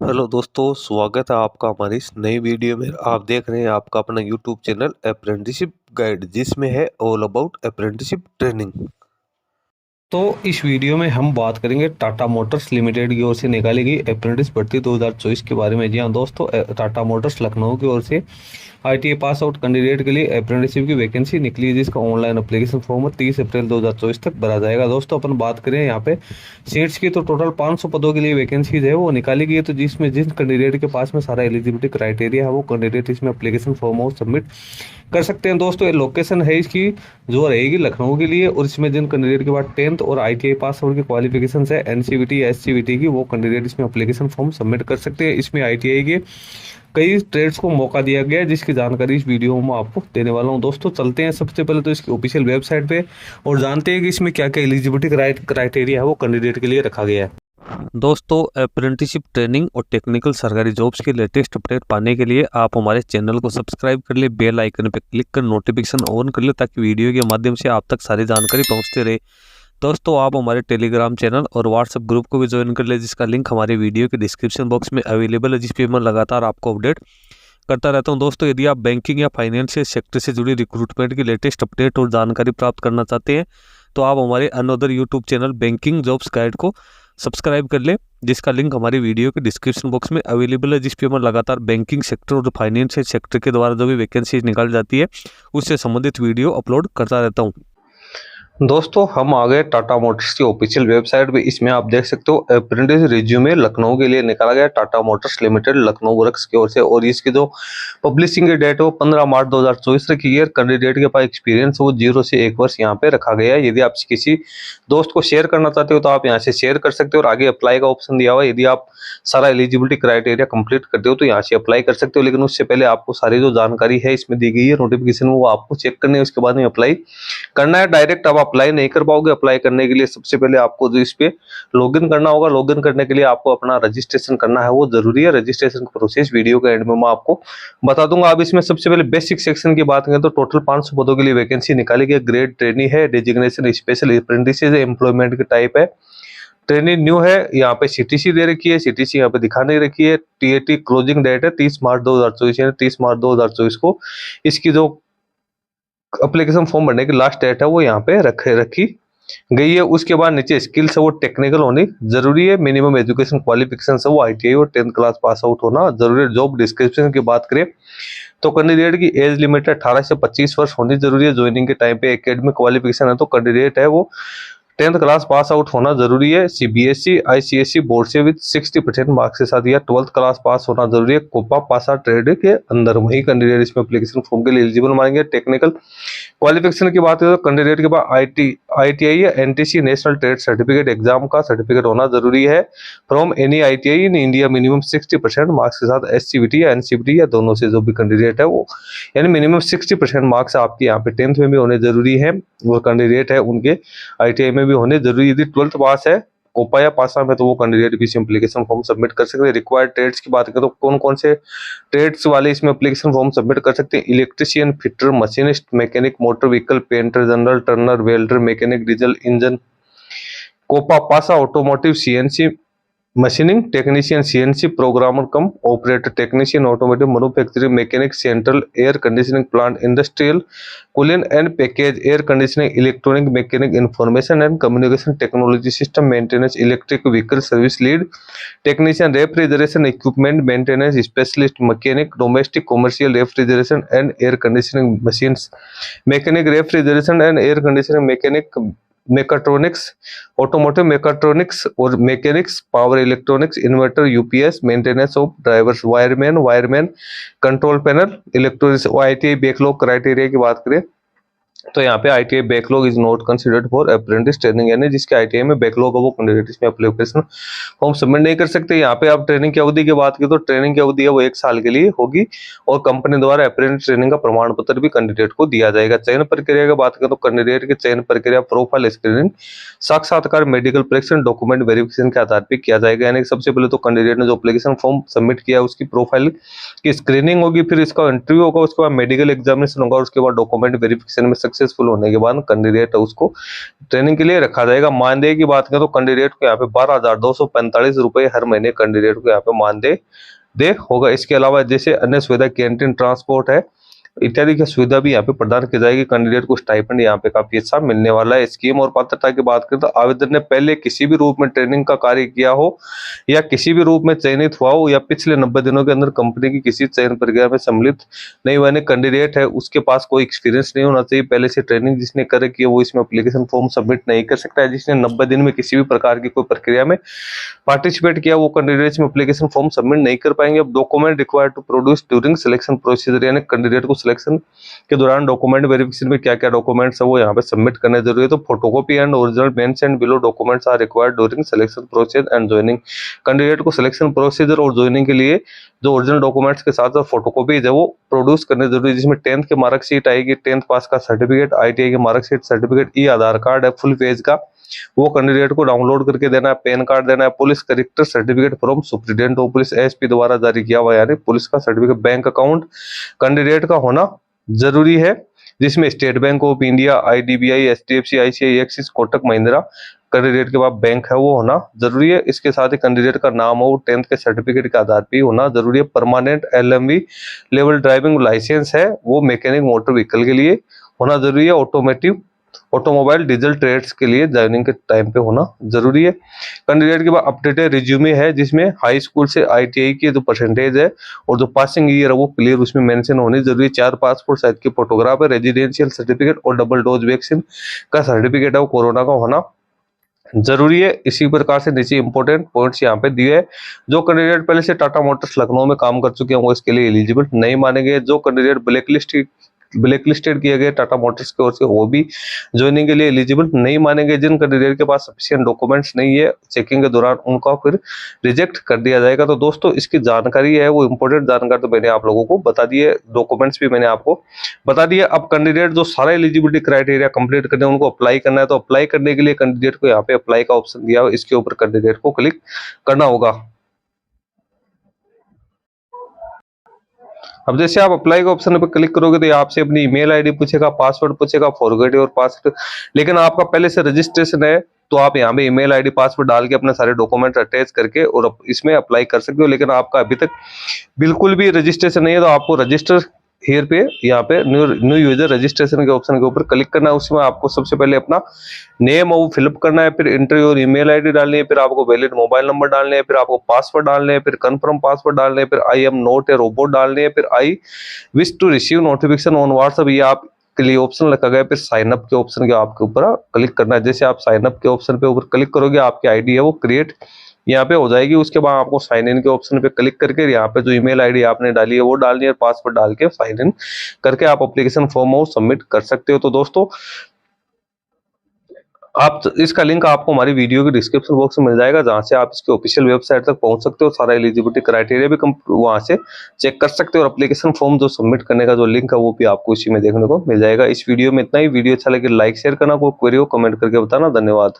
Hello दोस्तों, स्वागत है आपका हमारी इस नई वीडियो में। आप देख रहे हैं आपका अपना यूट्यूब चैनल अप्रेंटिसशिप गाइड, जिसमें है ऑल अबाउट अप्रेंटिसशिप ट्रेनिंग। तो इस वीडियो में हम बात करेंगे टाटा मोटर्स लिमिटेड की ओर से निकाली गई अप्रेंटिस भर्ती 2024 के बारे में। जी हाँ दोस्तों, टाटा मोटर्स लखनऊ की ओर से ITI पास आउट कैंडिडेट के लिए अप्रेंटिसशिप की वैकेंसी निकली है, जिसका ऑनलाइन एप्लीकेशन फॉर्म 30 अप्रैल 2024 तक भरा जाएगा। दोस्तों अपन बात करें यहाँ पे सीट्स की, तो टोटल 500 पदों के लिए वैकेंसीज है वो निकाली गई है। तो जिसमें जिस कैंडिडेट के पास में सारा एलिजिबिलिटी क्राइटेरिया है वो कैंडिडेट इसमें एप्लीकेशन फॉर्म वो सबमिट कर सकते हैं। दोस्तों ये लोकेशन है इसकी जो रहेगी लखनऊ के लिए, और इसमें जिन कैंडिडेट के बाद 10th और ITI पास आउट की क्वालिफिकेशन है NCVT या SCVT की, वो कैंडिडेट इसमें एप्लीकेशन फॉर्म सबमिट कर सकते हैं। इसमें ITI के कई ट्रेड्स को मौका दिया गया है, जिसकी जानकारी इस वीडियो में आपको देने वाला हूं। दोस्तों चलते हैं सबसे पहले तो इसकी ऑफिशियल वेबसाइट पे और जानते हैं कि इसमें क्या क्या एलिजिबिलिटी क्राइटेरिया है वो कैंडिडेट के लिए रखा गया है। दोस्तों अप्रेंटिसशिप ट्रेनिंग और टेक्निकल सरकारी जॉब्स के लेटेस्ट अपडेट पाने के लिए आप हमारे चैनल को सब्सक्राइब कर ले, बेल आइकन पर क्लिक कर नोटिफिकेशन ऑन कर ले, ताकि वीडियो के माध्यम से आप तक सारी जानकारी पहुंचते रहे। दोस्तों आप हमारे टेलीग्राम चैनल और व्हाट्सएप ग्रुप को भी ज्वाइन कर ले, जिसका लिंक हमारे वीडियो के डिस्क्रिप्शन बॉक्स में अवेलेबल है, जिस पे मैं लगातार आपको अपडेट करता रहता हूं। दोस्तों यदि आप बैंकिंग या फाइनेंशियल सेक्टर से जुड़ी रिक्रूटमेंट की लेटेस्ट अपडेट और जानकारी प्राप्त करना चाहते हैं तो आप हमारे another YouTube channel banking jobs guide को सब्सक्राइब कर ले, जिसका लिंक हमारी वीडियो के डिस्क्रिप्शन बॉक्स में अवेलेबल है, जिस पे मैं लगातार बैंकिंग सेक्टर और फाइनेंशियल सेक्टर के द्वारा जो भी वैकेंसी निकाल जाती है उससे संबंधित वीडियो अपलोड करता रहता हूँ। दोस्तों हम आ गए टाटा मोटर्स की ऑफिशियल वेबसाइट पे। इसमें आप देख सकते हो अप्रेंटिस रिज्यूमे लखनऊ के लिए निकाला गया Tata Motors limited Lucknow works की ओर से, और इसकी जो पब्लिशिंग की डेट है वो 15 मार्च 2024 रखी है। कैंडिडेट के पास एक्सपीरियंस वो 0 से 1 वर्ष यहाँ पे रखा गया है। यदि आप किसी दोस्त को शेयर करना चाहते हो तो आप यहाँ से शेयर कर सकते हो, और आगे अप्लाई का ऑप्शन दिया हुआ है। यदि आप सारा एलिजिबिलिटी क्राइटेरिया कंप्लीट करते हो तो यहाँ से अप्लाई कर सकते हो, लेकिन उससे पहले आपको सारी जो जानकारी है इसमें दी गई है नोटिफिकेशन, वो आपको चेक करनी है, उसके बाद में अप्लाई करना है। डायरेक्ट आप अप्लाई नहीं कर पाओगे। अप्लाई करने के लिए सबसे पहले आपको जो इस पे लॉगिन करना होगा। लॉगिन करने के लिए आपको अपना रजिस्ट्रेशन करना है, वो जरूरी है। रजिस्ट्रेशन का प्रोसेस वीडियो के एंड में मैं आपको बता दूंगा। अब इसमें सबसे पहले बेसिक सेक्शन की बात करें तो टोटल 500 पदों के लिए वैकेंसी निकाली गई। ग्रेड ट्रेनी है, डेजिग्नेशन स्पेशल अप्रेंटिस है, एम्प्लॉयमेंट के टाइप है, ट्रेनी न्यू है। यहाँ पे CTC दे रखी है, CTC यहाँ पे दिखा नहीं रखी है। TAT क्लोजिंग डेट है 30 मार्च 2024, यानी 30 मार्च 2024 को इसकी जो एप्लीकेशन फॉर्म भरने की लास्ट डेट है वो यहाँ पे रखी गई है। उसके बाद नीचे स्किल्स है वो टेक्निकल होनी जरूरी है। मिनिमम एजुकेशन क्वालिफिकेशन है वो ITI और 10th क्लास पास आउट होना जरूरी है। जॉब डिस्क्रिप्शन की बात करें तो कैंडिडेट की एज लिमिट 18 से 25 वर्ष होनी जरूरी है। ज्वाइनिंग के टाइम पे एकेडमिक क्वालिफिकेशन है तो कैंडिडेट है वो 10th क्लास पास आउट होना जरूरी है। CBSE ICSE बोर्ड से विद 60% मार्क्स के साथ, या 12th क्लास पास होना जरूरी है कोपा पासा ट्रेड के अंदर। वही कैंडिडेट इसमें एप्लीकेशन फॉर्म के लिए एलिजिबल मानेंगे। टेक्निकल क्वालिफिकेशन की बात करें तो कैंडिडेट के पास ITI या NTC national trade certificate exam का सर्टिफिकेट होना जरूरी है from any ITI in India. Minimum 60% marks के साथ SCVT या NCVT या दोनों से जो भी कैंडिडेट है वो, यानी मिनिमम 60% मार्क्स आपके यहाँ पे 10th में भी होने जरूरी है। वो कैंडिडेट है उनके ITI में भी होने जरूरी। यदि 12th पास है कोपा या पासा में तो वो कैंडिडेट भी एप्लीकेशन फॉर्म सबमिट कर सकते हैं। रिक्वायर्ड ट्रेड्स की बात करें तो कौन कौन से ट्रेड्स वाले इसमें एप्लीकेशन फॉर्म सबमिट कर सकते हैं। Electrician, fitter, machinist, mechanic, motor vehicle, painter, general, turner, welder, mechanic, diesel engine, COPA पासा, automotive, CNC machining technician, CNC programmer cum operator technician, automotive manufacturing mechanic, central air conditioning plant, industrial cooling and package, air conditioning, electronic mechanic, information and communication technology system maintenance, electric vehicle service lead technician, refrigeration equipment maintenance specialist, mechanic, domestic commercial refrigeration and air conditioning machines mechanic, refrigeration and air conditioning mechanic, mechatronics, automotive mechatronics और mechanics, power electronics, inverter, UPS, maintenance of drivers, wireman, control panel, electronics. ITI backlog criteria की बात करें तो यहाँ पे ITI backlog is not considered for apprentice training, यानी जिसके ITI में बैकलॉग है वो कैंडिडेट इसमें एप्लीकेशन फॉर्म सबमिट नहीं कर सकते। यहाँ पे आप ट्रेनिंग की अवधि की बात करें तो ट्रेनिंग की अवधि है वो 1 साल के लिए होगी, और कंपनी द्वारा अप्रेंटिस ट्रेनिंग का प्रमाण पत्र भी कैंडिडेट को दिया जाएगा। चयन प्रक्रिया की बात करें तो कैंडिडेट की चयन प्रक्रिया प्रोफाइल स्क्रीनिंग, साक्षात्कार, मेडिकल परीक्षण, डॉक्यूमेंट वेरिफिकेशन के आधार पर किया जाएगा। यानी सबसे पहले तो कैंडिडेट ने जो एप्लीकेशन फॉर्म सबमिट किया उसकी प्रोफाइल की स्क्रीनिंग होगी, फिर इसका इंटरव्यू होगा, उसके बाद मेडिकल एग्जामिनेशन होगा, उसके बाद डॉक्यूमेंट वेरिफिकेशन में सक्सेसफुल होने के बाद कैंडिडेट उसको ट्रेनिंग के लिए रखा जाएगा। मानदेय की बात करें तो कैंडिडेट को यहाँ पे 12,245 रुपए हर महीने कैंडिडेट को यहाँ पे मानदेय दे होगा। इसके अलावा जैसे अन्य सुविधा कैंटीन, ट्रांसपोर्ट है इत्यादि की सुविधा भी यहाँ पे प्रदान की जाएगी। कैंडिडेट को स्टाइपेंड यहाँ पे काफी अच्छा मिलने वाला है। स्कीम और पात्रता की बात करें तो आवेदन ने पहले किसी भी रूप में ट्रेनिंग का कार्य किया हो या किसी भी रूप में चयनित हुआ हो या पिछले 90 दिनों के अंदर कंपनी की किसी चयन प्रक्रिया में सम्मिलित नहीं हुआ कैंडिडेट है, उसके पास कोई एक्सपीरियंस नहीं होना चाहिए। पहले से ट्रेनिंग जिसने करे की वो इसमें एप्लीकेशन फॉर्म सबमिट नहीं कर सकता है। जिसने 90 दिन में किसी भी प्रकार की कोई प्रक्रिया में पार्टिसिपेट किया वो कैंडिडेट इसमें एप्लीकेशन फॉर्म सबमिट नहीं कर पाएंगे। अब document required to produce during selection procedure, यानी कैंडिडेट को सिलेक्शन के दौरान डॉक्यूमेंट वेरिफिकेशन में क्या क्या डॉक्यूमेंट्स है वो यहाँ पे सबमिट करने जरूरी है। तो photocopy and original mention below documents are required during selection procedure and joining. Candidate को सिलेक्शन प्रोसीजर और ज्वाइनिंग के लिए जो ओरिजिनल डॉक्यूमेंट्स के साथ फोटोकॉपीज है वो प्रोड्यूस करने जरूरी है, जिसमें 10th की मार्कशीट आएगी, 10th पास का सर्टिफिकेट, ITI की मार्कशीट सर्टिफिकेट, ई आधार कार्ड है फुल पेज का वो कैंडिडेट को डाउनलोड करके देना है, पैन कार्ड देना है, police character certificate from superintendent of police SP द्वारा जारी किया हुआ यानी पुलिस का सर्टिफिकेट, बैंक अकाउंट कैंडिडेट का होना जरूरी है जिसमें state bank of India, IDBI, HDFC, ICICI, axis, Kotak Mahindra candidate के पास बैंक है वो होना जरूरी है। इसके साथ ही कैंडिडेट का नाम हो 10th के सर्टिफिकेट के आधार पर होना जरूरी है। Permanent LMV level driving licence है वो मैकेनिक मोटर व्हीकल के लिए होना जरूरी है। ऑटोमोबाइल डीजल ट्रेड्स के लिए ज्वाइनिंग के टाइम पे होना जरूरी है। कैंडिडेट के पास अपडेटेड रिज्यूमे है जिसमें हाई स्कूल से ITI की जो परसेंटेज है और जो पासिंग ईयर है वो क्लियर उसमें मेंशन होनी जरूरी है। 4 पासपोर्ट साइज की फोटोग्राफ है, रेजिडेंशियल सर्टिफिकेट और डबल डोज वैक्सीन का सर्टिफिकेट है वो कोरोना का होना जरूरी है। इसी प्रकार से नीचे इंपॉर्टेंट पॉइंट्स यहाँ पे दिए है। जो कैंडिडेट पहले से टाटा मोटर्स लखनऊ में काम कर चुके हैं वो इसके लिए एलिजिबल नहीं माने गए। जो कैंडिडेट ब्लैकलिस्टेड किए गए टाटा मोटर्स की ओर से वो भी ज्वाइनिंग के लिए एलिजिबल नहीं माने गए। जिन कैंडिडेट के पास सफिशिएंट डॉक्यूमेंट्स नहीं है चेकिंग के दौरान उनका फिर रिजेक्ट कर दिया जाएगा। तो दोस्तों इसकी जानकारी है वो इंपॉर्टेंट जानकारी तो मैंने आप लोगों को बता दी है, डॉक्यूमेंट्स भी मैंने आपको बता दिए। अब कैंडिडेट जो सारा एलिजिबिलिटी क्राइटेरिया कंप्लीट करने उनको अप्लाई करना है, तो अप्लाई करने के लिए कैंडिडेट को यहाँ पे अप्लाई का ऑप्शन दिया है, इसके ऊपर कैंडिडेट को क्लिक करना होगा। अब जैसे आप अप्लाई के ऑप्शन पे क्लिक करोगे तो ये आपसे अपनी ईमेल आईडी पूछेगा, पासवर्ड पूछेगा, फॉरगेट योर पासवर्ड। लेकिन आपका पहले से रजिस्ट्रेशन है तो आप यहाँ पे ईमेल आईडी पासवर्ड डाल के अपने सारे डॉक्यूमेंट अटैच करके और इसमें अप्लाई कर सकते हो। लेकिन आपका अभी तक बिल्कुल भी रजिस्ट्रेशन नहीं है तो आपको रजिस्टर हियर पे यहाँ पे न्यू यूजर रजिस्ट्रेशन के ऑप्शन के ऊपर क्लिक करना है। उसमें आपको सबसे पहले अपना नेम वो फिलअप करना है, फिर इंटर योर ईमेल आईडी डालनी है, फिर आपको वैलिड मोबाइल नंबर डालने हैं, फिर आपको पासवर्ड डालने हैं, फिर कंफर्म पासवर्ड डालने हैं, फिर I am not a robot डालने हैं, फिर I wish to receive notification on WhatsApp ये आप के लिए ऑप्शन रखा गया है। फिर साइन अप के ऑप्शन के आपके ऊपर क्लिक करना है। जैसे आप साइन अप के ऑप्शन पे ऊपर क्लिक करोगे आपकी आईडी है वो क्रिएट यहाँ पे हो जाएगी। उसके बाद आपको साइन इन के ऑप्शन पे क्लिक करके यहाँ पे जो ईमेल आईडी आपने डाली है वो डालनी है, पासवर्ड डाल के साइन इन करके आप एप्लीकेशन फॉर्म और सबमिट कर सकते हो। तो दोस्तों आप इसका लिंक आपको हमारी वीडियो के डिस्क्रिप्शन बॉक्स में मिल जाएगा जहां से आप इसके ऑफिशियल वेबसाइट तक पहुंच सकते हो। सारा एलिजिबिलिटी क्राइटेरिया भी वहां से चेक कर सकते हो और एप्लीकेशन फॉर्म जो सबमिट करने का जो लिंक है वो भी आपको इसी में देखने को मिल जाएगा। इस वीडियो में इतना ही। वीडियो अच्छा लगे लाइक शेयर करना, कोई क्वेरी हो कमेंट करके बताना। धन्यवाद।